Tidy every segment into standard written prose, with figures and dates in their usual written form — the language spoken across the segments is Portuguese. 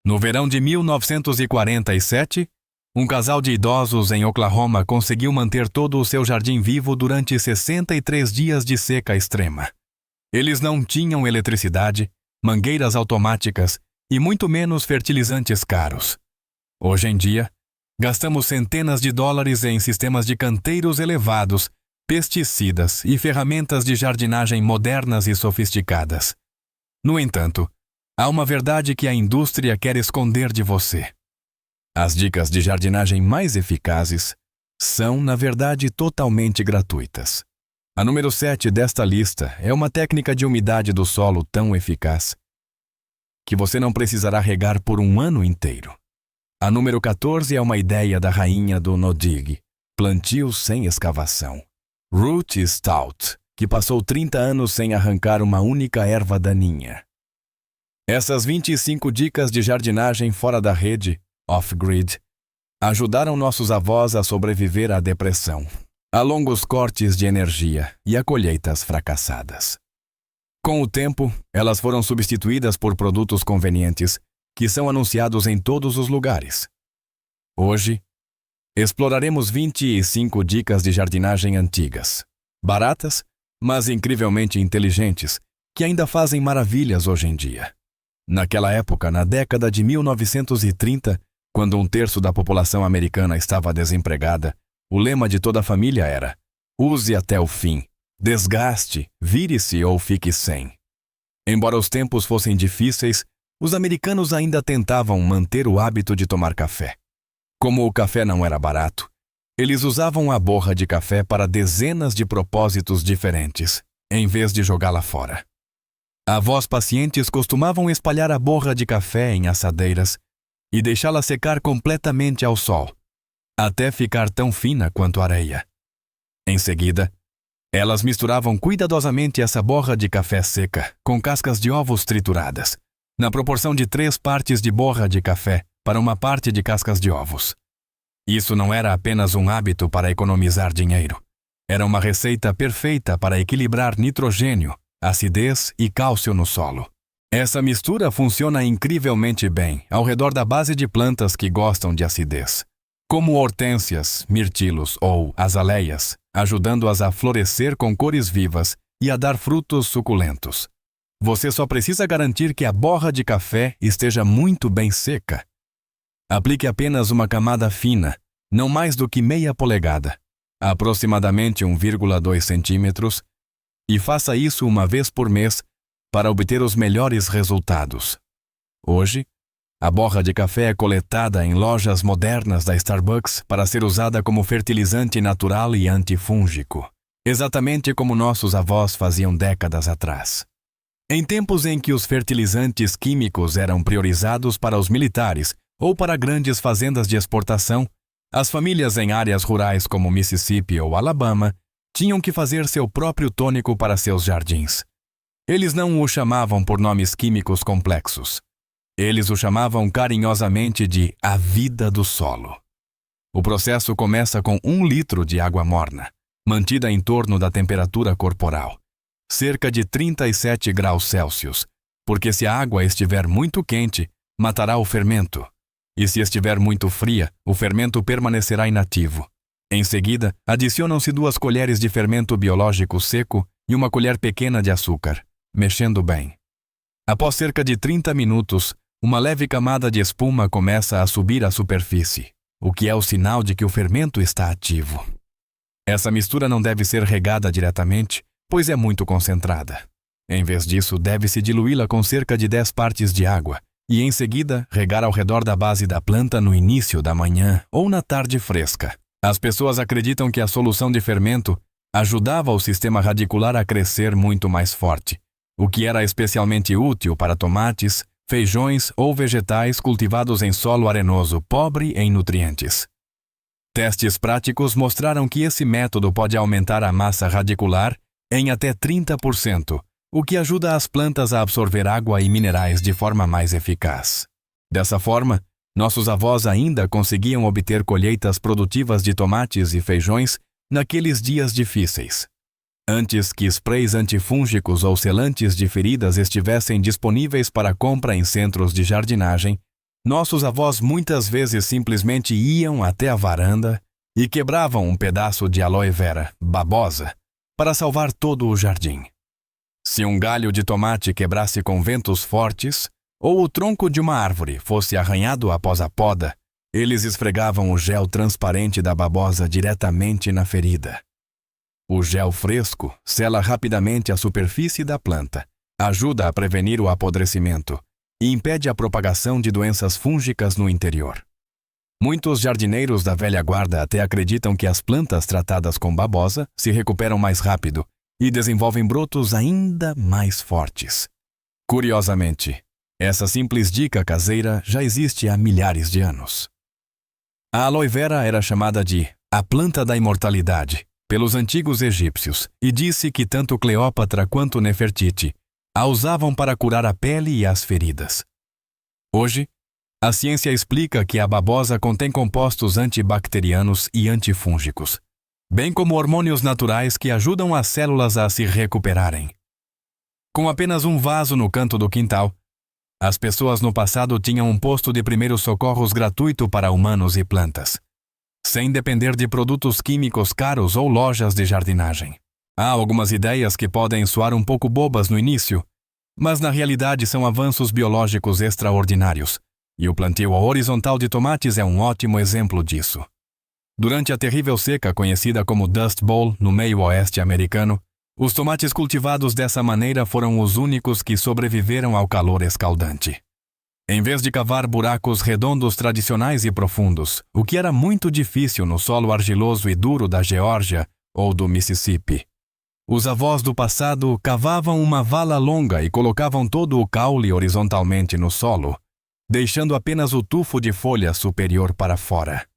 No verão de 1947, um casal de idosos em Oklahoma conseguiu manter todo o seu jardim vivo durante 63 dias de seca extrema. Eles não tinham eletricidade, mangueiras automáticas e muito menos fertilizantes caros. Hoje em dia, gastamos centenas de dólares em sistemas de canteiros elevados, pesticidas e ferramentas de jardinagem modernas e sofisticadas. No entanto, há uma verdade que a indústria quer esconder de você. As dicas de jardinagem mais eficazes são, na verdade, totalmente gratuitas. A número 7 desta lista é uma técnica de umidade do solo tão eficaz que você não precisará regar por um ano inteiro. A número 14 é uma ideia da rainha do no-dig, plantio sem escavação. Ruth Stout, que passou 30 anos sem arrancar uma única erva daninha. Essas 25 dicas de jardinagem fora da rede, off-grid, ajudaram nossos avós a sobreviver à depressão, a longos cortes de energia e a colheitas fracassadas. Com o tempo, elas foram substituídas por produtos convenientes que são anunciados em todos os lugares. Hoje, exploraremos 25 dicas de jardinagem antigas, baratas, mas incrivelmente inteligentes, que ainda fazem maravilhas hoje em dia. Naquela época, na década de 1930, quando um terço da população americana estava desempregada, o lema de toda a família era: use até o fim, desgaste, vire-se ou fique sem. Embora os tempos fossem difíceis, os americanos ainda tentavam manter o hábito de tomar café. Como o café não era barato, eles usavam a borra de café para dezenas de propósitos diferentes, em vez de jogá-la fora. Avós pacientes costumavam espalhar a borra de café em assadeiras e deixá-la secar completamente ao sol, até ficar tão fina quanto areia. Em seguida, elas misturavam cuidadosamente essa borra de café seca com cascas de ovos trituradas, na proporção de 3 partes de borra de café para 1 parte de cascas de ovos. Isso não era apenas um hábito para economizar dinheiro. Era uma receita perfeita para equilibrar nitrogênio, acidez e cálcio no solo. Essa mistura funciona incrivelmente bem ao redor da base de plantas que gostam de acidez, como hortênsias, mirtilos ou azaleias, ajudando-as a florescer com cores vivas e a dar frutos suculentos. Você só precisa garantir que a borra de café esteja muito bem seca. Aplique apenas uma camada fina, não mais do que meia polegada, aproximadamente 1,2 centímetros, e faça isso uma vez por mês para obter os melhores resultados. Hoje, a borra de café é coletada em lojas modernas da Starbucks para ser usada como fertilizante natural e antifúngico, exatamente como nossos avós faziam décadas atrás. Em tempos em que os fertilizantes químicos eram priorizados para os militares ou para grandes fazendas de exportação, as famílias em áreas rurais como Mississippi ou Alabama tinham que fazer seu próprio tônico para seus jardins. Eles não o chamavam por nomes químicos complexos. Eles o chamavam carinhosamente de a vida do solo. O processo começa com 1 litro de água morna, mantida em torno da temperatura corporal, cerca de 37 graus Celsius, porque se a água estiver muito quente, matará o fermento, e se estiver muito fria, o fermento permanecerá inativo. Em seguida, adicionam-se 2 colheres de fermento biológico seco e 1 colher pequena de açúcar, mexendo bem. Após cerca de 30 minutos, uma leve camada de espuma começa a subir à superfície, o que é o sinal de que o fermento está ativo. Essa mistura não deve ser regada diretamente, pois é muito concentrada. Em vez disso, deve-se diluí-la com cerca de 10 partes de água e, em seguida, regar ao redor da base da planta no início da manhã ou na tarde fresca. As pessoas acreditam que a solução de fermento ajudava o sistema radicular a crescer muito mais forte, o que era especialmente útil para tomates, feijões ou vegetais cultivados em solo arenoso pobre em nutrientes. Testes práticos mostraram que esse método pode aumentar a massa radicular em até 30%, o que ajuda as plantas a absorver água e minerais de forma mais eficaz. Dessa forma, nossos avós ainda conseguiam obter colheitas produtivas de tomates e feijões naqueles dias difíceis. Antes que sprays antifúngicos ou selantes de feridas estivessem disponíveis para compra em centros de jardinagem, nossos avós muitas vezes simplesmente iam até a varanda e quebravam um pedaço de aloe vera, babosa, para salvar todo o jardim. Se um galho de tomate quebrasse com ventos fortes, ou o tronco de uma árvore fosse arranhado após a poda, eles esfregavam o gel transparente da babosa diretamente na ferida. O gel fresco sela rapidamente a superfície da planta, ajuda a prevenir o apodrecimento e impede a propagação de doenças fúngicas no interior. Muitos jardineiros da velha guarda até acreditam que as plantas tratadas com babosa se recuperam mais rápido e desenvolvem brotos ainda mais fortes. Curiosamente, essa simples dica caseira já existe há milhares de anos. A aloe vera era chamada de a planta da imortalidade pelos antigos egípcios e disse que tanto Cleópatra quanto Nefertiti a usavam para curar a pele e as feridas. Hoje, a ciência explica que a babosa contém compostos antibacterianos e antifúngicos, bem como hormônios naturais que ajudam as células a se recuperarem. Com apenas um vaso no canto do quintal, as pessoas no passado tinham um posto de primeiros socorros gratuito para humanos e plantas, sem depender de produtos químicos caros ou lojas de jardinagem. Há algumas ideias que podem soar um pouco bobas no início, mas na realidade são avanços biológicos extraordinários, e o plantio horizontal de tomates é um ótimo exemplo disso. Durante a terrível seca conhecida como Dust Bowl no meio oeste americano, os tomates cultivados dessa maneira foram os únicos que sobreviveram ao calor escaldante. Em vez de cavar buracos redondos tradicionais e profundos, o que era muito difícil no solo argiloso e duro da Geórgia ou do Mississippi, os avós do passado cavavam uma vala longa e colocavam todo o caule horizontalmente no solo, deixando apenas o tufo de folha superior para fora.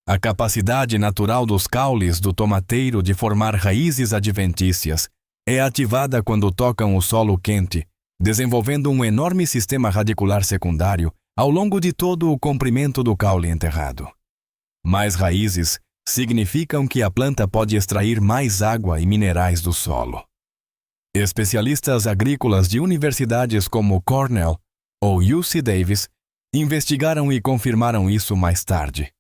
A capacidade natural dos caules do tomateiro de formar raízes adventícias é ativada quando tocam o solo quente, desenvolvendo um enorme sistema radicular secundário ao longo de todo o comprimento do caule enterrado. Mais raízes significam que a planta pode extrair mais água e minerais do solo. Especialistas agrícolas de universidades como Cornell ou UC Davis investigaram e confirmaram isso mais tarde.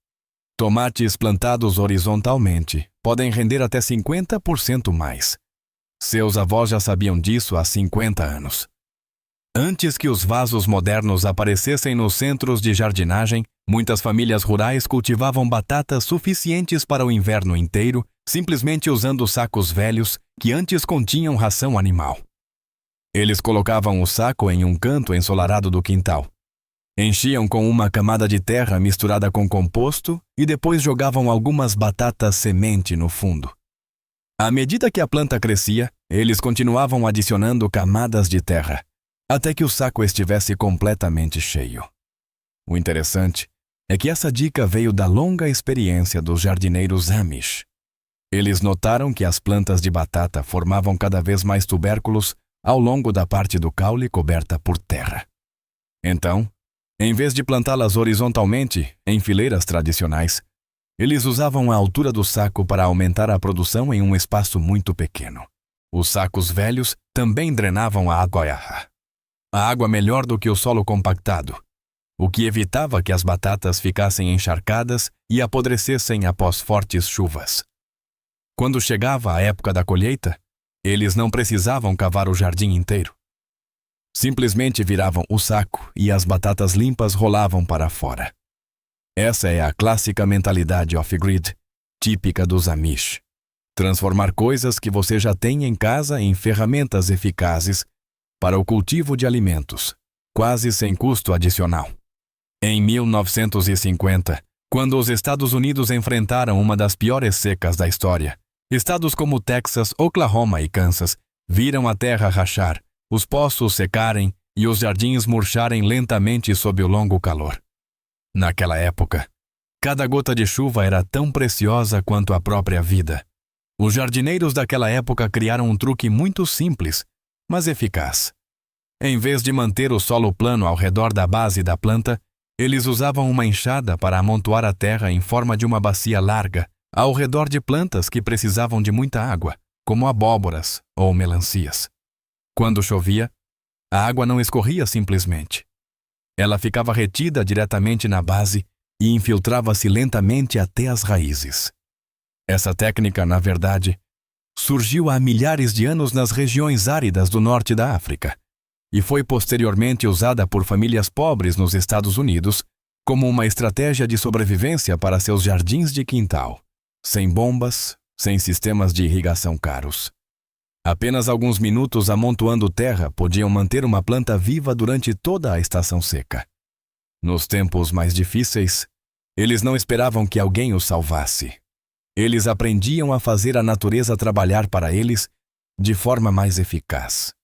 Tomates plantados horizontalmente podem render até 50% mais. Seus avós já sabiam disso há 50 anos. Antes que os vasos modernos aparecessem nos centros de jardinagem, muitas famílias rurais cultivavam batatas suficientes para o inverno inteiro, simplesmente usando sacos velhos que antes continham ração animal. Eles colocavam o saco em um canto ensolarado do quintal. Enchiam com uma camada de terra misturada com composto e depois jogavam algumas batatas semente no fundo. À medida que a planta crescia, eles continuavam adicionando camadas de terra, até que o saco estivesse completamente cheio. O interessante é que essa dica veio da longa experiência dos jardineiros Amish. Eles notaram que as plantas de batata formavam cada vez mais tubérculos ao longo da parte do caule coberta por terra. Então, em vez de plantá-las horizontalmente, em fileiras tradicionais, eles usavam a altura do saco para aumentar a produção em um espaço muito pequeno. Os sacos velhos também drenavam a água melhor do que o solo compactado, o que evitava que as batatas ficassem encharcadas e apodrecessem após fortes chuvas. Quando chegava a época da colheita, eles não precisavam cavar o jardim inteiro. Simplesmente viravam o saco e as batatas limpas rolavam para fora. Essa é a clássica mentalidade off-grid, típica dos Amish. Transformar coisas que você já tem em casa em ferramentas eficazes para o cultivo de alimentos, quase sem custo adicional. Em 1950, quando os Estados Unidos enfrentaram uma das piores secas da história, estados como Texas, Oklahoma e Kansas viram a terra rachar, os poços secarem e os jardins murcharem lentamente sob o longo calor. Naquela época, cada gota de chuva era tão preciosa quanto a própria vida. Os jardineiros daquela época criaram um truque muito simples, mas eficaz. Em vez de manter o solo plano ao redor da base da planta, eles usavam uma enxada para amontoar a terra em forma de uma bacia larga ao redor de plantas que precisavam de muita água, como abóboras ou melancias. Quando chovia, a água não escorria simplesmente. Ela ficava retida diretamente na base e infiltrava-se lentamente até as raízes. Essa técnica, na verdade, surgiu há milhares de anos nas regiões áridas do norte da África e foi posteriormente usada por famílias pobres nos Estados Unidos como uma estratégia de sobrevivência para seus jardins de quintal, sem bombas, sem sistemas de irrigação caros. Apenas alguns minutos amontoando terra podiam manter uma planta viva durante toda a estação seca. Nos tempos mais difíceis, eles não esperavam que alguém os salvasse. Eles aprendiam a fazer a natureza trabalhar para eles de forma mais eficaz.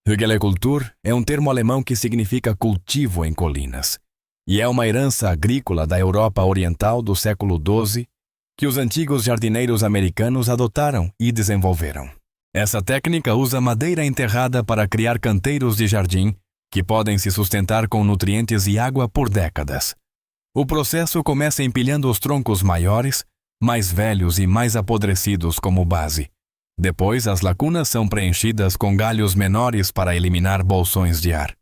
Hügelkultur é um termo alemão que significa cultivo em colinas, e é uma herança agrícola da Europa Oriental do século XII que os antigos jardineiros americanos adotaram e desenvolveram. Essa técnica usa madeira enterrada para criar canteiros de jardim que podem se sustentar com nutrientes e água por décadas. O processo começa empilhando os troncos maiores, mais velhos e mais apodrecidos como base. Depois, as lacunas são preenchidas com galhos menores para eliminar bolsões de ar.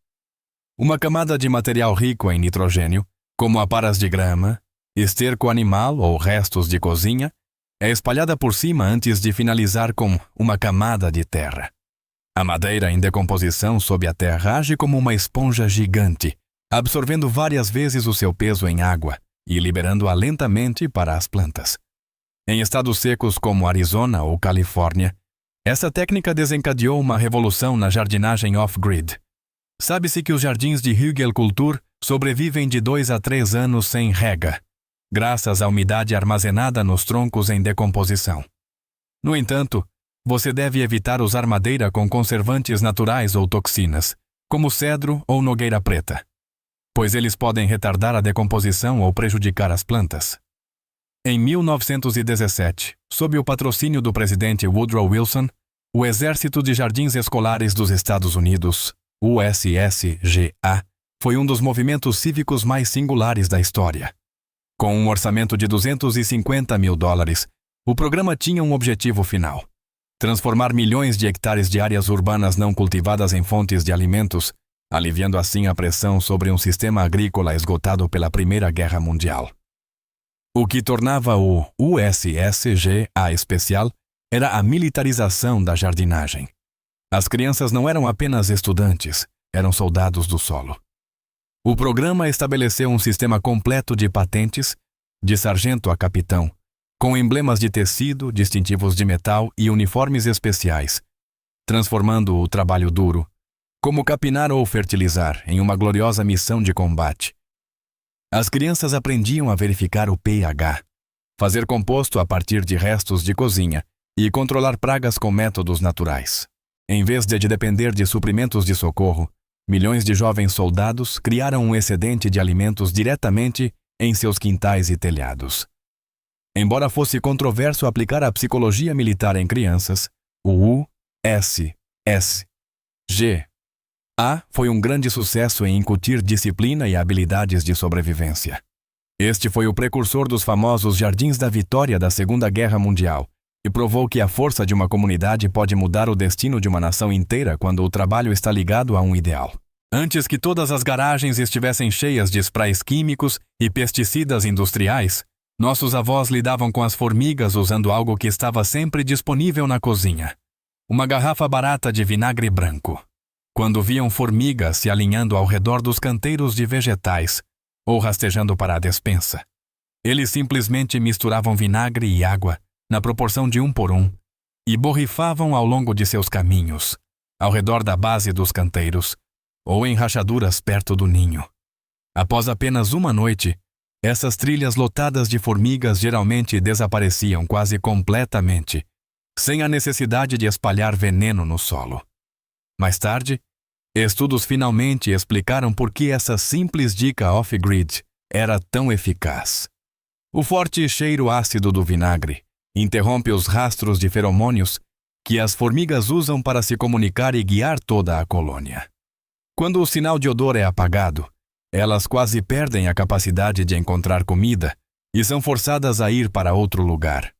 Uma camada de material rico em nitrogênio, como aparas de grama, esterco animal ou restos de cozinha, é espalhada por cima antes de finalizar com uma camada de terra. A madeira em decomposição sob a terra age como uma esponja gigante, absorvendo várias vezes o seu peso em água e liberando-a lentamente para as plantas. Em estados secos como Arizona ou Califórnia, essa técnica desencadeou uma revolução na jardinagem off-grid. Sabe-se que os jardins de Hügelkultur sobrevivem de 2 a 3 anos sem rega, graças à umidade armazenada nos troncos em decomposição. No entanto, você deve evitar usar madeira com conservantes naturais ou toxinas, como cedro ou nogueira preta, pois eles podem retardar a decomposição ou prejudicar as plantas. Em 1917, sob o patrocínio do presidente Woodrow Wilson, o Exército de Jardins Escolares dos Estados Unidos, USSGA, foi um dos movimentos cívicos mais singulares da história. Com um orçamento de $250 mil, o programa tinha um objetivo final: transformar milhões de hectares de áreas urbanas não cultivadas em fontes de alimentos, aliviando assim a pressão sobre um sistema agrícola esgotado pela Primeira Guerra Mundial. O que tornava o USSGA especial era a militarização da jardinagem. As crianças não eram apenas estudantes, eram soldados do solo. O programa estabeleceu um sistema completo de patentes, de sargento a capitão, com emblemas de tecido, distintivos de metal e uniformes especiais, transformando o trabalho duro, como capinar ou fertilizar, em uma gloriosa missão de combate. As crianças aprendiam a verificar o pH, fazer composto a partir de restos de cozinha e controlar pragas com métodos naturais. Em vez de depender de suprimentos de socorro, milhões de jovens soldados criaram um excedente de alimentos diretamente em seus quintais e telhados. Embora fosse controverso aplicar a psicologia militar em crianças, o USSGA foi um grande sucesso em incutir disciplina e habilidades de sobrevivência. Este foi o precursor dos famosos Jardins da Vitória da Segunda Guerra Mundial e provou que a força de uma comunidade pode mudar o destino de uma nação inteira quando o trabalho está ligado a um ideal. Antes que todas as garagens estivessem cheias de sprays químicos e pesticidas industriais, nossos avós lidavam com as formigas usando algo que estava sempre disponível na cozinha: uma garrafa barata de vinagre branco. Quando viam formigas se alinhando ao redor dos canteiros de vegetais ou rastejando para a despensa, eles simplesmente misturavam vinagre e água na proporção de 1 por 1 e borrifavam ao longo de seus caminhos, ao redor da base dos canteiros ou em rachaduras perto do ninho. Após apenas uma noite, essas trilhas lotadas de formigas geralmente desapareciam quase completamente, sem a necessidade de espalhar veneno no solo. Mais tarde, estudos finalmente explicaram por que essa simples dica off-grid era tão eficaz. O forte cheiro ácido do vinagre interrompe os rastros de feromônios que as formigas usam para se comunicar e guiar toda a colônia. Quando o sinal de odor é apagado, elas quase perdem a capacidade de encontrar comida e são forçadas a ir para outro lugar.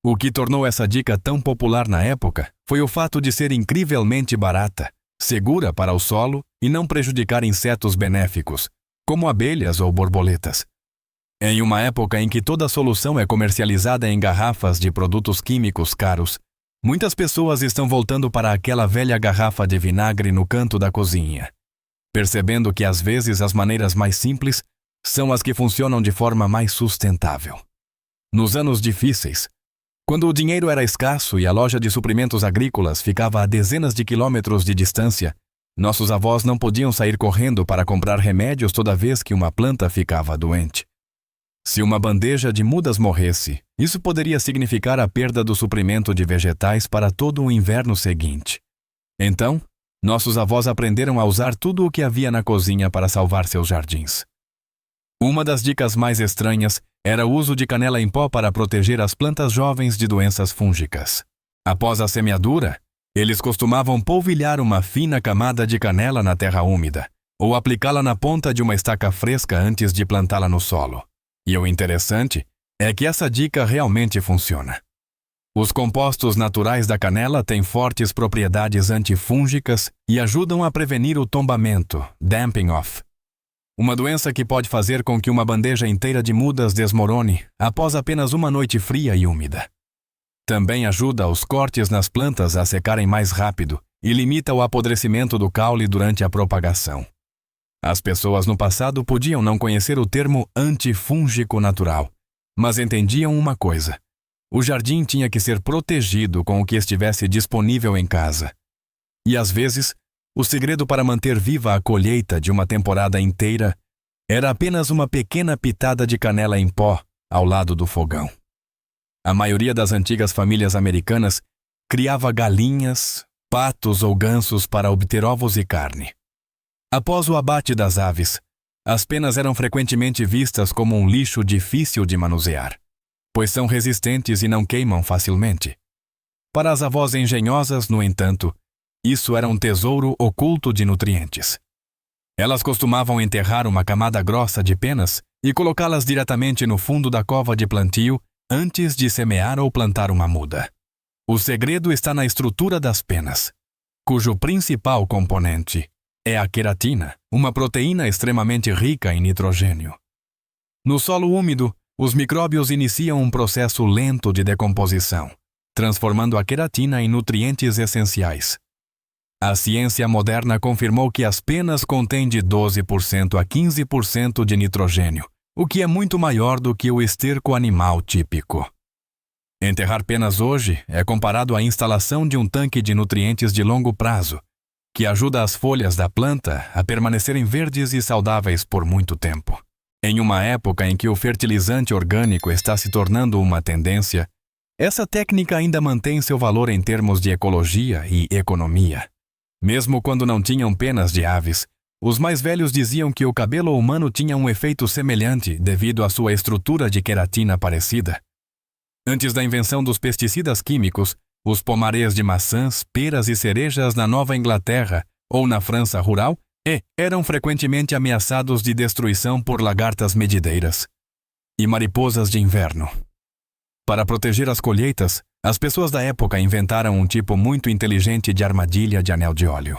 O que tornou essa dica tão popular na época foi o fato de ser incrivelmente barata, segura para o solo e não prejudicar insetos benéficos, como abelhas ou borboletas. Em uma época em que toda a solução é comercializada em garrafas de produtos químicos caros, muitas pessoas estão voltando para aquela velha garrafa de vinagre no canto da cozinha, percebendo que às vezes as maneiras mais simples são as que funcionam de forma mais sustentável. Nos anos difíceis, quando o dinheiro era escasso e a loja de suprimentos agrícolas ficava a dezenas de quilômetros de distância, nossos avós não podiam sair correndo para comprar remédios toda vez que uma planta ficava doente. Se uma bandeja de mudas morresse, isso poderia significar a perda do suprimento de vegetais para todo o inverno seguinte. Então, nossos avós aprenderam a usar tudo o que havia na cozinha para salvar seus jardins. Uma das dicas mais estranhas era o uso de canela em pó para proteger as plantas jovens de doenças fúngicas. Após a semeadura, eles costumavam polvilhar uma fina camada de canela na terra úmida, ou aplicá-la na ponta de uma estaca fresca antes de plantá-la no solo. E o interessante é que essa dica realmente funciona. Os compostos naturais da canela têm fortes propriedades antifúngicas e ajudam a prevenir o tombamento, damping off, uma doença que pode fazer com que uma bandeja inteira de mudas desmorone após apenas uma noite fria e úmida. Também ajuda os cortes nas plantas a secarem mais rápido e limita o apodrecimento do caule durante a propagação. As pessoas no passado podiam não conhecer o termo antifúngico natural, mas entendiam uma coisa: o jardim tinha que ser protegido com o que estivesse disponível em casa. E às vezes, o segredo para manter viva a colheita de uma temporada inteira era apenas uma pequena pitada de canela em pó ao lado do fogão. A maioria das antigas famílias americanas criava galinhas, patos ou gansos para obter ovos e carne. Após o abate das aves, as penas eram frequentemente vistas como um lixo difícil de manusear, pois são resistentes e não queimam facilmente. Para as avós engenhosas, no entanto, isso era um tesouro oculto de nutrientes. Elas costumavam enterrar uma camada grossa de penas e colocá-las diretamente no fundo da cova de plantio antes de semear ou plantar uma muda. O segredo está na estrutura das penas, cujo principal componente é a queratina, uma proteína extremamente rica em nitrogênio. No solo úmido, os micróbios iniciam um processo lento de decomposição, transformando a queratina em nutrientes essenciais. A ciência moderna confirmou que as penas contêm de 12% a 15% de nitrogênio, o que é muito maior do que o esterco animal típico. Enterrar penas hoje é comparado à instalação de um tanque de nutrientes de longo prazo, que ajuda as folhas da planta a permanecerem verdes e saudáveis por muito tempo. Em uma época em que o fertilizante orgânico está se tornando uma tendência, essa técnica ainda mantém seu valor em termos de ecologia e economia. Mesmo quando não tinham penas de aves, os mais velhos diziam que o cabelo humano tinha um efeito semelhante devido à sua estrutura de queratina parecida. Antes da invenção dos pesticidas químicos, os pomarés de maçãs, peras e cerejas na Nova Inglaterra ou na França rural eram frequentemente ameaçados de destruição por lagartas medideiras e mariposas de inverno. Para proteger as colheitas, as pessoas da época inventaram um tipo muito inteligente de armadilha de anel de óleo.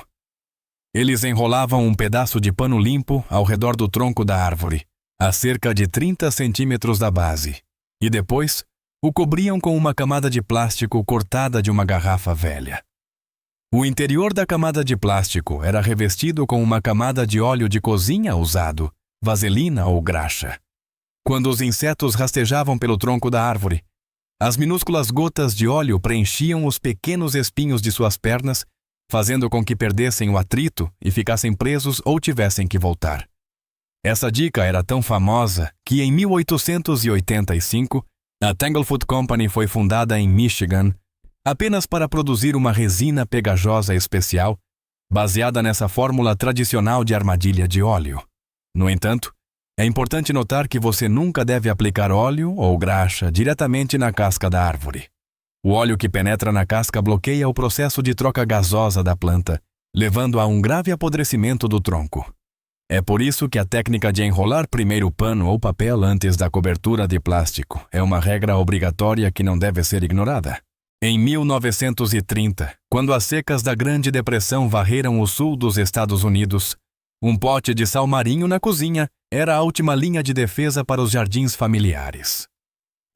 Eles enrolavam um pedaço de pano limpo ao redor do tronco da árvore, a cerca de 30 centímetros da base, e depois o cobriam com uma camada de plástico cortada de uma garrafa velha. O interior da camada de plástico era revestido com uma camada de óleo de cozinha usado, vaselina ou graxa. Quando os insetos rastejavam pelo tronco da árvore, as minúsculas gotas de óleo preenchiam os pequenos espinhos de suas pernas, fazendo com que perdessem o atrito e ficassem presos ou tivessem que voltar. Essa dica era tão famosa que em 1885, a Tanglefoot Company foi fundada em Michigan apenas para produzir uma resina pegajosa especial baseada nessa fórmula tradicional de armadilha de óleo. No entanto, é importante notar que você nunca deve aplicar óleo ou graxa diretamente na casca da árvore. O óleo que penetra na casca bloqueia o processo de troca gasosa da planta, levando a um grave apodrecimento do tronco. É por isso que a técnica de enrolar primeiro pano ou papel antes da cobertura de plástico é uma regra obrigatória que não deve ser ignorada. Em 1930, quando as secas da Grande Depressão varreram o sul dos Estados Unidos, um pote de sal marinho na cozinha era a última linha de defesa para os jardins familiares.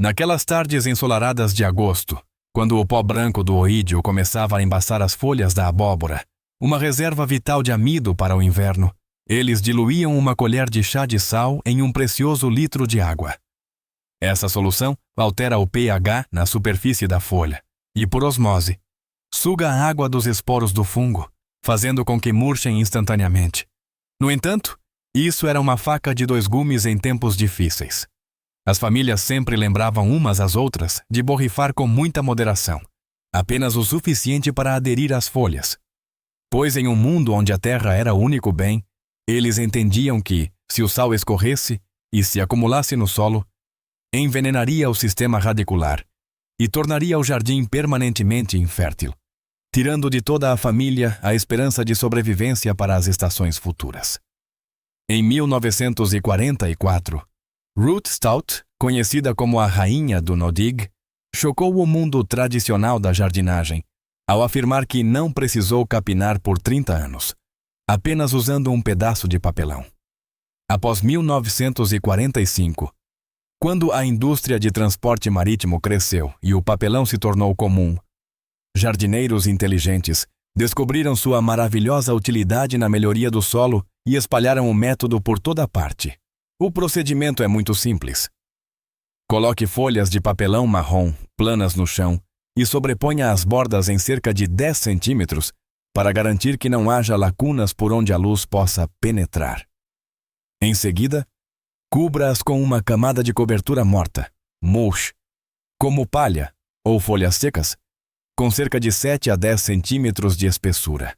Naquelas tardes ensolaradas de agosto, quando o pó branco do oídio começava a embaçar as folhas da abóbora, uma reserva vital de amido para o inverno, eles diluíam uma colher de chá de sal em um precioso litro de água. Essa solução altera o pH na superfície da folha e, por osmose, suga a água dos esporos do fungo, fazendo com que murchem instantaneamente. No entanto, isso era uma faca de dois gumes em tempos difíceis. As famílias sempre lembravam umas às outras de borrifar com muita moderação, apenas o suficiente para aderir às folhas. Pois em um mundo onde a terra era o único bem, eles entendiam que, se o sal escorresse e se acumulasse no solo, envenenaria o sistema radicular e tornaria o jardim permanentemente infértil, tirando de toda a família a esperança de sobrevivência para as estações futuras. Em 1944, Ruth Stout, conhecida como a rainha do no-dig, chocou o mundo tradicional da jardinagem ao afirmar que não precisou capinar por 30 anos, apenas usando um pedaço de papelão. Após 1945, quando a indústria de transporte marítimo cresceu e o papelão se tornou comum, jardineiros inteligentes descobriram sua maravilhosa utilidade na melhoria do solo e espalharam o método por toda parte. O procedimento é muito simples. Coloque folhas de papelão marrom planas no chão e sobreponha as bordas em cerca de 10 centímetros para garantir que não haja lacunas por onde a luz possa penetrar. Em seguida, cubra-as com uma camada de cobertura morta, mulch, como palha ou folhas secas, com cerca de 7 a 10 centímetros de espessura.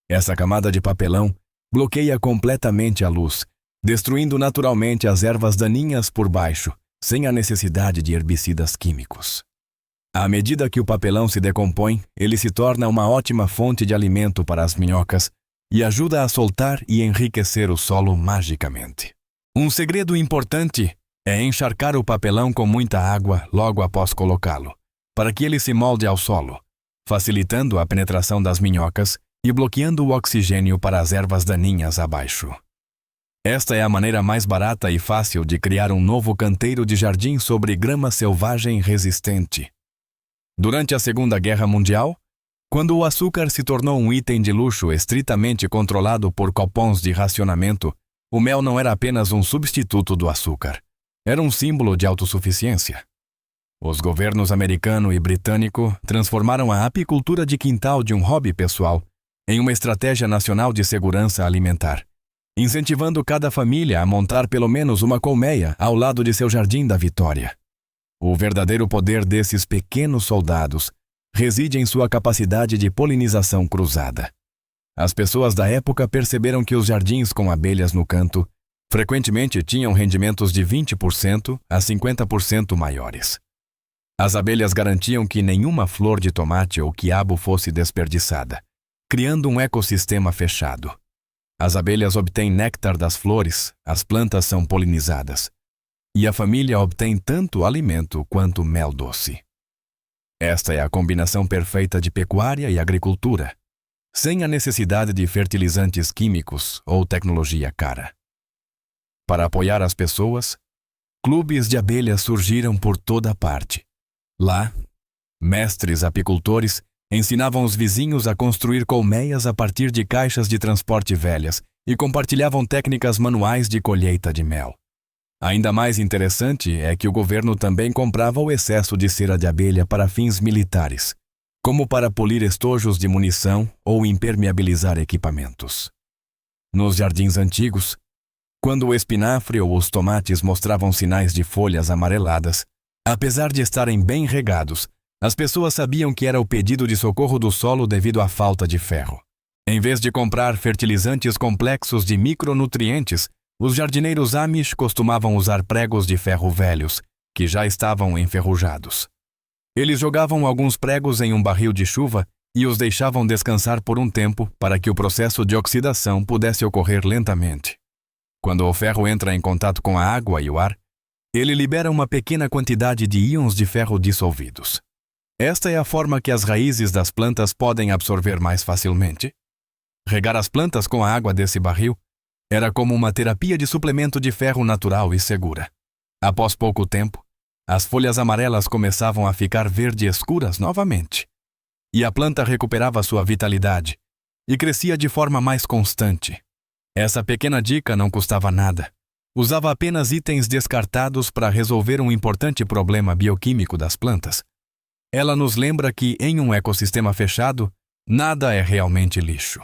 Essa camada de papelão bloqueia completamente a luz, destruindo naturalmente as ervas daninhas por baixo, sem a necessidade de herbicidas químicos. À medida que o papelão se decompõe, ele se torna uma ótima fonte de alimento para as minhocas e ajuda a soltar e enriquecer o solo magicamente. Um segredo importante é encharcar o papelão com muita água logo após colocá-lo, para que ele se molde ao solo, facilitando a penetração das minhocas e bloqueando o oxigênio para as ervas daninhas abaixo. Esta é a maneira mais barata e fácil de criar um novo canteiro de jardim sobre grama selvagem resistente. Durante a Segunda Guerra Mundial, quando o açúcar se tornou um item de luxo estritamente controlado por cupons de racionamento, o mel não era apenas um substituto do açúcar. Era um símbolo de autossuficiência. Os governos americano e britânico transformaram a apicultura de quintal de um hobby pessoal em uma estratégia nacional de segurança alimentar, incentivando cada família a montar pelo menos uma colmeia ao lado de seu jardim da vitória. O verdadeiro poder desses pequenos soldados reside em sua capacidade de polinização cruzada. As pessoas da época perceberam que os jardins com abelhas no canto frequentemente tinham rendimentos de 20% a 50% maiores. As abelhas garantiam que nenhuma flor de tomate ou quiabo fosse desperdiçada, criando um ecossistema fechado. As abelhas obtêm néctar das flores, as plantas são polinizadas, e a família obtém tanto alimento quanto mel doce. Esta é a combinação perfeita de pecuária e agricultura, sem a necessidade de fertilizantes químicos ou tecnologia cara. Para apoiar as pessoas, clubes de abelhas surgiram por toda parte. Lá, mestres apicultores ensinavam os vizinhos a construir colmeias a partir de caixas de transporte velhas e compartilhavam técnicas manuais de colheita de mel. Ainda mais interessante é que o governo também comprava o excesso de cera de abelha para fins militares, como para polir estojos de munição ou impermeabilizar equipamentos. Nos jardins antigos, quando o espinafre ou os tomates mostravam sinais de folhas amareladas, apesar de estarem bem regados, as pessoas sabiam que era o pedido de socorro do solo devido à falta de ferro. Em vez de comprar fertilizantes complexos de micronutrientes, os jardineiros Amish costumavam usar pregos de ferro velhos, que já estavam enferrujados. Eles jogavam alguns pregos em um barril de chuva e os deixavam descansar por um tempo para que o processo de oxidação pudesse ocorrer lentamente. Quando o ferro entra em contato com a água e o ar, ele libera uma pequena quantidade de íons de ferro dissolvidos. Esta é a forma que as raízes das plantas podem absorver mais facilmente. Regar as plantas com a água desse barril era como uma terapia de suplemento de ferro natural e segura. Após pouco tempo, as folhas amarelas começavam a ficar verde escuras novamente, e a planta recuperava sua vitalidade e crescia de forma mais constante. Essa pequena dica não custava nada. Usava apenas itens descartados para resolver um importante problema bioquímico das plantas. Ela nos lembra que, em um ecossistema fechado, nada é realmente lixo.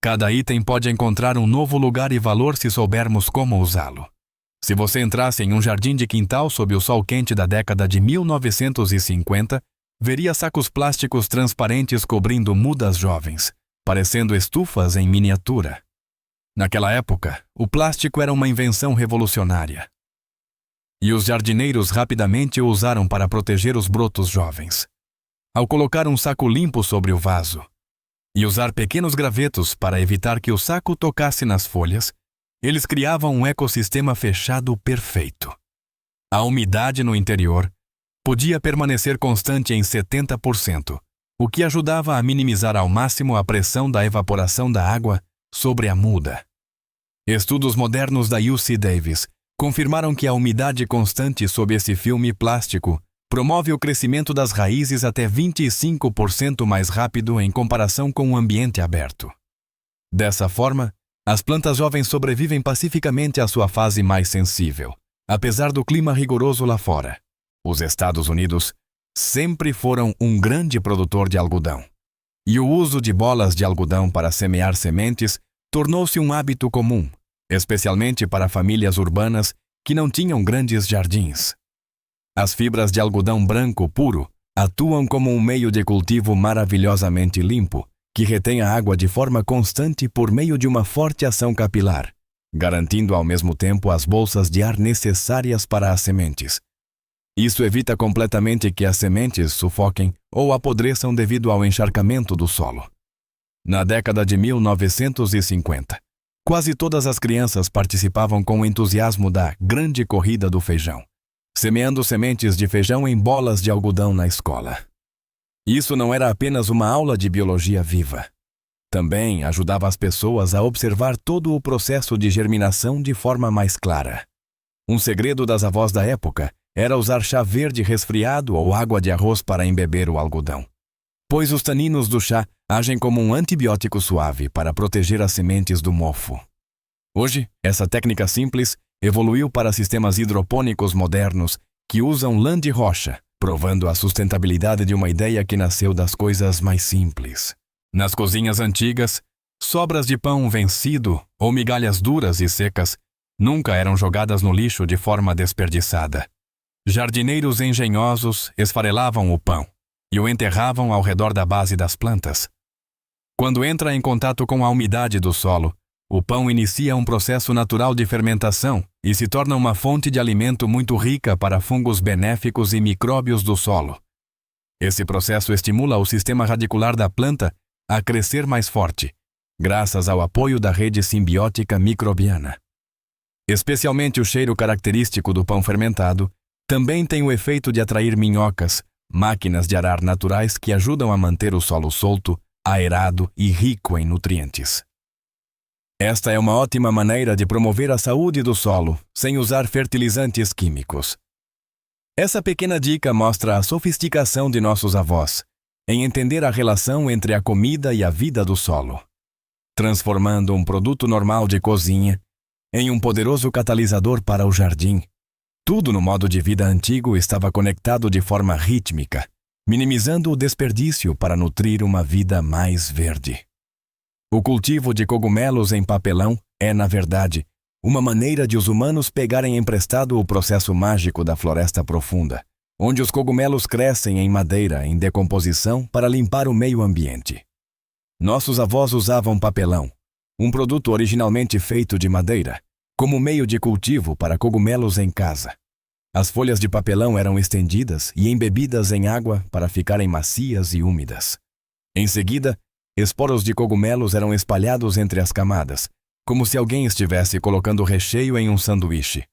Cada item pode encontrar um novo lugar e valor se soubermos como usá-lo. Se você entrasse em um jardim de quintal sob o sol quente da década de 1950, veria sacos plásticos transparentes cobrindo mudas jovens, parecendo estufas em miniatura. Naquela época, o plástico era uma invenção revolucionária. E os jardineiros rapidamente o usaram para proteger os brotos jovens. Ao colocar um saco limpo sobre o vaso e usar pequenos gravetos para evitar que o saco tocasse nas folhas, eles criavam um ecossistema fechado perfeito. A umidade no interior podia permanecer constante em 70%, o que ajudava a minimizar ao máximo a pressão da evaporação da água sobre a muda. Estudos modernos da UC Davis confirmaram que a umidade constante sob esse filme plástico promove o crescimento das raízes até 25% mais rápido em comparação com o ambiente aberto. Dessa forma, as plantas jovens sobrevivem pacificamente à sua fase mais sensível, apesar do clima rigoroso lá fora. Os Estados Unidos sempre foram um grande produtor de algodão, e o uso de bolas de algodão para semear sementes tornou-se um hábito comum, especialmente para famílias urbanas que não tinham grandes jardins. As fibras de algodão branco puro atuam como um meio de cultivo maravilhosamente limpo, que retém a água de forma constante por meio de uma forte ação capilar, garantindo ao mesmo tempo as bolsas de ar necessárias para as sementes. Isso evita completamente que as sementes sufoquem ou apodreçam devido ao encharcamento do solo. Na década de 1950, quase todas as crianças participavam com entusiasmo da Grande Corrida do Feijão, semeando sementes de feijão em bolas de algodão na escola. Isso não era apenas uma aula de biologia viva. Também ajudava as pessoas a observar todo o processo de germinação de forma mais clara. Um segredo das avós da época era usar chá verde resfriado ou água de arroz para embeber o algodão, pois os taninos do chá agem como um antibiótico suave para proteger as sementes do mofo. Hoje, essa técnica simples evoluiu para sistemas hidropônicos modernos que usam lã de rocha, provando a sustentabilidade de uma ideia que nasceu das coisas mais simples. Nas cozinhas antigas, sobras de pão vencido ou migalhas duras e secas nunca eram jogadas no lixo de forma desperdiçada. Jardineiros engenhosos esfarelavam o pão e o enterravam ao redor da base das plantas. Quando entra em contato com a umidade do solo, o pão inicia um processo natural de fermentação e se torna uma fonte de alimento muito rica para fungos benéficos e micróbios do solo. Esse processo estimula o sistema radicular da planta a crescer mais forte, graças ao apoio da rede simbiótica microbiana. Especialmente o cheiro característico do pão fermentado também tem o efeito de atrair minhocas, máquinas de arar naturais que ajudam a manter o solo solto, aerado e rico em nutrientes. Esta é uma ótima maneira de promover a saúde do solo, sem usar fertilizantes químicos. Essa pequena dica mostra a sofisticação de nossos avós em entender a relação entre a comida e a vida do solo, transformando um produto normal de cozinha em um poderoso catalisador para o jardim. Tudo no modo de vida antigo estava conectado de forma rítmica, minimizando o desperdício para nutrir uma vida mais verde. O cultivo de cogumelos em papelão é, na verdade, uma maneira de os humanos pegarem emprestado o processo mágico da floresta profunda, onde os cogumelos crescem em madeira em decomposição para limpar o meio ambiente. Nossos avós usavam papelão, um produto originalmente feito de madeira, como meio de cultivo para cogumelos em casa. As folhas de papelão eram estendidas e embebidas em água para ficarem macias e úmidas. Em seguida, esporos de cogumelos eram espalhados entre as camadas, como se alguém estivesse colocando recheio em um sanduíche.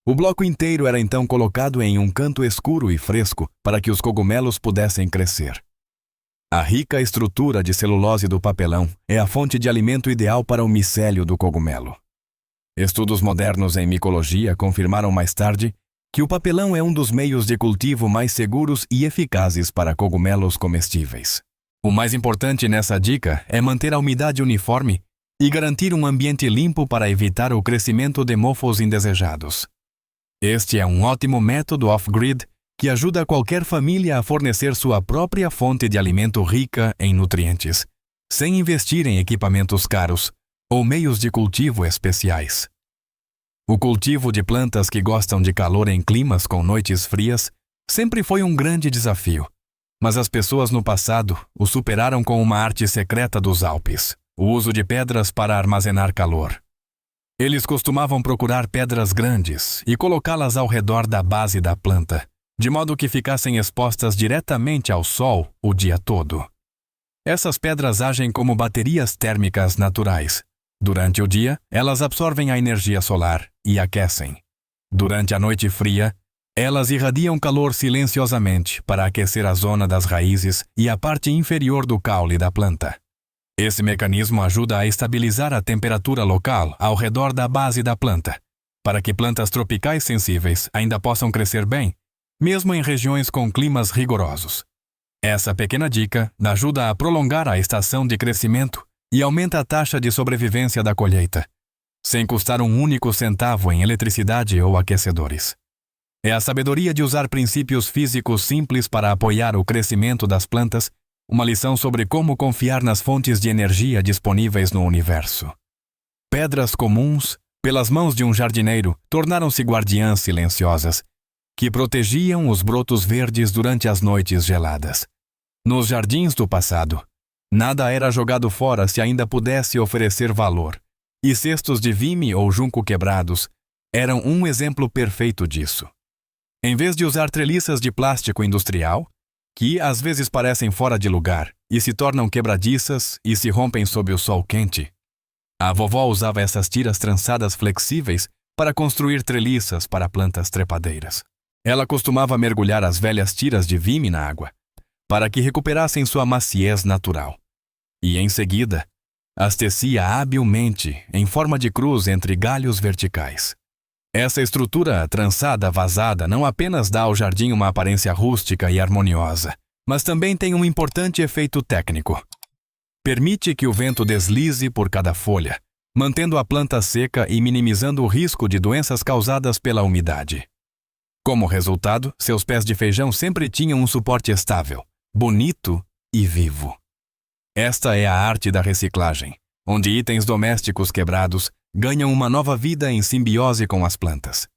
O bloco inteiro era então colocado em um canto escuro e fresco para que os cogumelos pudessem crescer. A rica estrutura de celulose do papelão é a fonte de alimento ideal para o micélio do cogumelo. Estudos modernos em micologia confirmaram mais tarde que o papelão é um dos meios de cultivo mais seguros e eficazes para cogumelos comestíveis. O mais importante nessa dica é manter a umidade uniforme e garantir um ambiente limpo para evitar o crescimento de mofos indesejados. Este é um ótimo método off-grid que ajuda qualquer família a fornecer sua própria fonte de alimento rica em nutrientes, sem investir em equipamentos caros ou meios de cultivo especiais. O cultivo de plantas que gostam de calor em climas com noites frias sempre foi um grande desafio, mas as pessoas no passado o superaram com uma arte secreta dos Alpes, o uso de pedras para armazenar calor. Eles costumavam procurar pedras grandes e colocá-las ao redor da base da planta, de modo que ficassem expostas diretamente ao sol o dia todo. Essas pedras agem como baterias térmicas naturais. Durante o dia, elas absorvem a energia solar e aquecem. Durante a noite fria, elas irradiam calor silenciosamente para aquecer a zona das raízes e a parte inferior do caule da planta. Esse mecanismo ajuda a estabilizar a temperatura local ao redor da base da planta, para que plantas tropicais sensíveis ainda possam crescer bem, mesmo em regiões com climas rigorosos. Essa pequena dica ajuda a prolongar a estação de crescimento e aumenta a taxa de sobrevivência da colheita, sem custar um único centavo em eletricidade ou aquecedores. É a sabedoria de usar princípios físicos simples para apoiar o crescimento das plantas, uma lição sobre como confiar nas fontes de energia disponíveis no universo. Pedras comuns, pelas mãos de um jardineiro, tornaram-se guardiãs silenciosas, que protegiam os brotos verdes durante as noites geladas. Nos jardins do passado, nada era jogado fora se ainda pudesse oferecer valor, e cestos de vime ou junco quebrados eram um exemplo perfeito disso. Em vez de usar treliças de plástico industrial, que às vezes parecem fora de lugar e se tornam quebradiças e se rompem sob o sol quente, a vovó usava essas tiras trançadas flexíveis para construir treliças para plantas trepadeiras. Ela costumava mergulhar as velhas tiras de vime na água, para que recuperassem sua maciez natural. E, em seguida, as tecia habilmente em forma de cruz entre galhos verticais. Essa estrutura trançada vazada não apenas dá ao jardim uma aparência rústica e harmoniosa, mas também tem um importante efeito técnico. Permite que o vento deslize por cada folha, mantendo a planta seca e minimizando o risco de doenças causadas pela umidade. Como resultado, seus pés de feijão sempre tinham um suporte estável, bonito e vivo. Esta é a arte da reciclagem, onde itens domésticos quebrados ganham uma nova vida em simbiose com as plantas.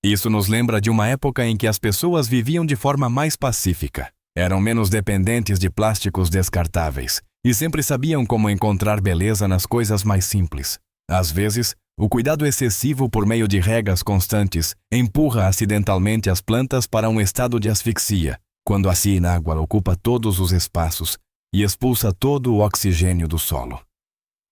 Isso nos lembra de uma época em que as pessoas viviam de forma mais pacífica, eram menos dependentes de plásticos descartáveis e sempre sabiam como encontrar beleza nas coisas mais simples. Às vezes, o cuidado excessivo por meio de regas constantes empurra acidentalmente as plantas para um estado de asfixia, quando a cianágua ocupa todos os espaços e expulsa todo o oxigênio do solo.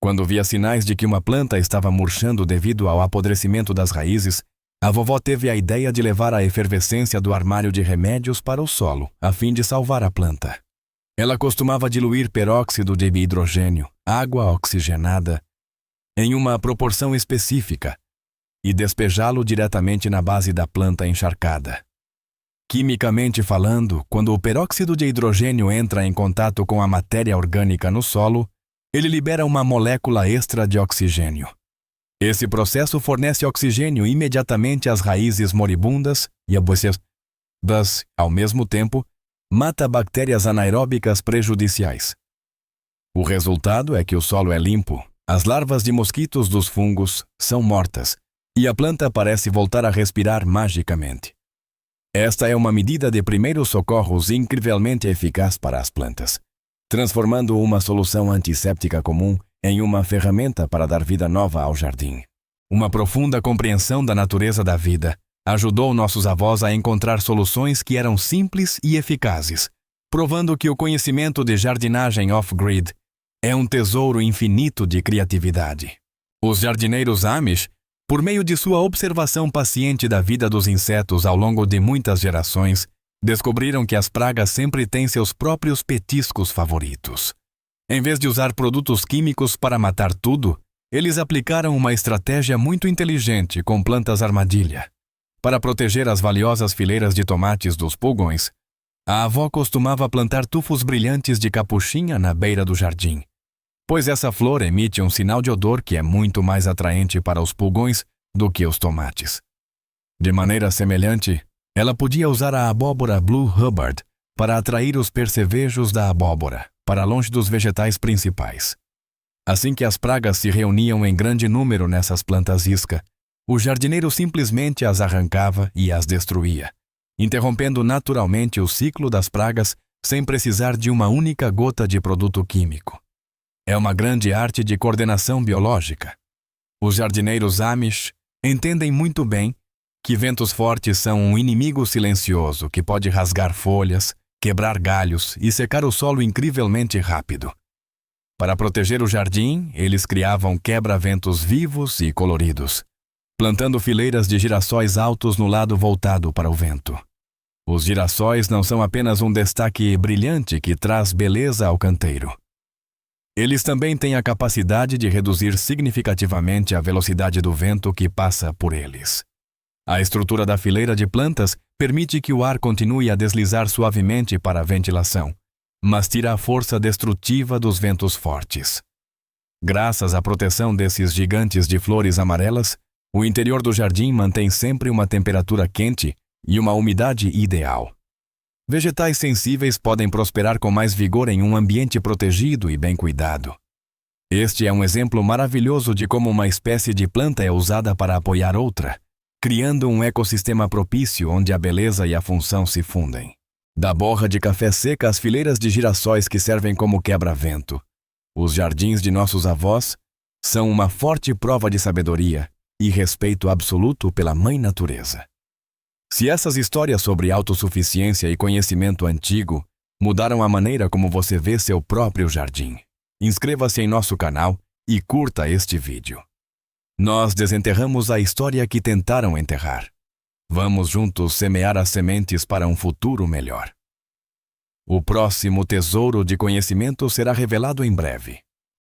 Quando via sinais de que uma planta estava murchando devido ao apodrecimento das raízes, a vovó teve a ideia de levar a efervescência do armário de remédios para o solo, a fim de salvar a planta. Ela costumava diluir peróxido de hidrogênio, água oxigenada, em uma proporção específica, e despejá-lo diretamente na base da planta encharcada. Quimicamente falando, quando o peróxido de hidrogênio entra em contato com a matéria orgânica no solo, ele libera uma molécula extra de oxigênio. Esse processo fornece oxigênio imediatamente às raízes moribundas e ao mesmo tempo, mata bactérias anaeróbicas prejudiciais. O resultado é que o solo é limpo, as larvas de mosquitos dos fungos são mortas e a planta parece voltar a respirar magicamente. Esta é uma medida de primeiros socorros incrivelmente eficaz para as plantas, transformando uma solução antisséptica comum em uma ferramenta para dar vida nova ao jardim. Uma profunda compreensão da natureza da vida ajudou nossos avós a encontrar soluções que eram simples e eficazes, provando que o conhecimento de jardinagem off-grid é um tesouro infinito de criatividade. Os jardineiros Amish Por meio de sua observação paciente da vida dos insetos ao longo de muitas gerações, descobriram que as pragas sempre têm seus próprios petiscos favoritos. Em vez de usar produtos químicos para matar tudo, eles aplicaram uma estratégia muito inteligente com plantas armadilha. Para proteger as valiosas fileiras de tomates dos pulgões, a avó costumava plantar tufos brilhantes de capuchinha na beira do jardim, pois essa flor emite um sinal de odor que é muito mais atraente para os pulgões do que os tomates. De maneira semelhante, ela podia usar a abóbora Blue Hubbard para atrair os percevejos da abóbora para longe dos vegetais principais. Assim que as pragas se reuniam em grande número nessas plantas isca, o jardineiro simplesmente as arrancava e as destruía, interrompendo naturalmente o ciclo das pragas sem precisar de uma única gota de produto químico. É uma grande arte de coordenação biológica. Os jardineiros Amish entendem muito bem que ventos fortes são um inimigo silencioso que pode rasgar folhas, quebrar galhos e secar o solo incrivelmente rápido. Para proteger o jardim, eles criavam quebra-ventos vivos e coloridos, plantando fileiras de girassóis altos no lado voltado para o vento. Os girassóis não são apenas um destaque brilhante que traz beleza ao canteiro. Eles também têm a capacidade de reduzir significativamente a velocidade do vento que passa por eles. A estrutura da fileira de plantas permite que o ar continue a deslizar suavemente para a ventilação, mas tira a força destrutiva dos ventos fortes. Graças à proteção desses gigantes de flores amarelas, o interior do jardim mantém sempre uma temperatura quente e uma umidade ideal. Vegetais sensíveis podem prosperar com mais vigor em um ambiente protegido e bem cuidado. Este é um exemplo maravilhoso de como uma espécie de planta é usada para apoiar outra, criando um ecossistema propício onde a beleza e a função se fundem. Da borra de café seca às fileiras de girassóis que servem como quebra-vento, os jardins de nossos avós são uma forte prova de sabedoria e respeito absoluto pela Mãe Natureza. Se essas histórias sobre autossuficiência e conhecimento antigo mudaram a maneira como você vê seu próprio jardim, inscreva-se em nosso canal e curta este vídeo. Nós desenterramos a história que tentaram enterrar. Vamos juntos semear as sementes para um futuro melhor. O próximo tesouro de conhecimento será revelado em breve.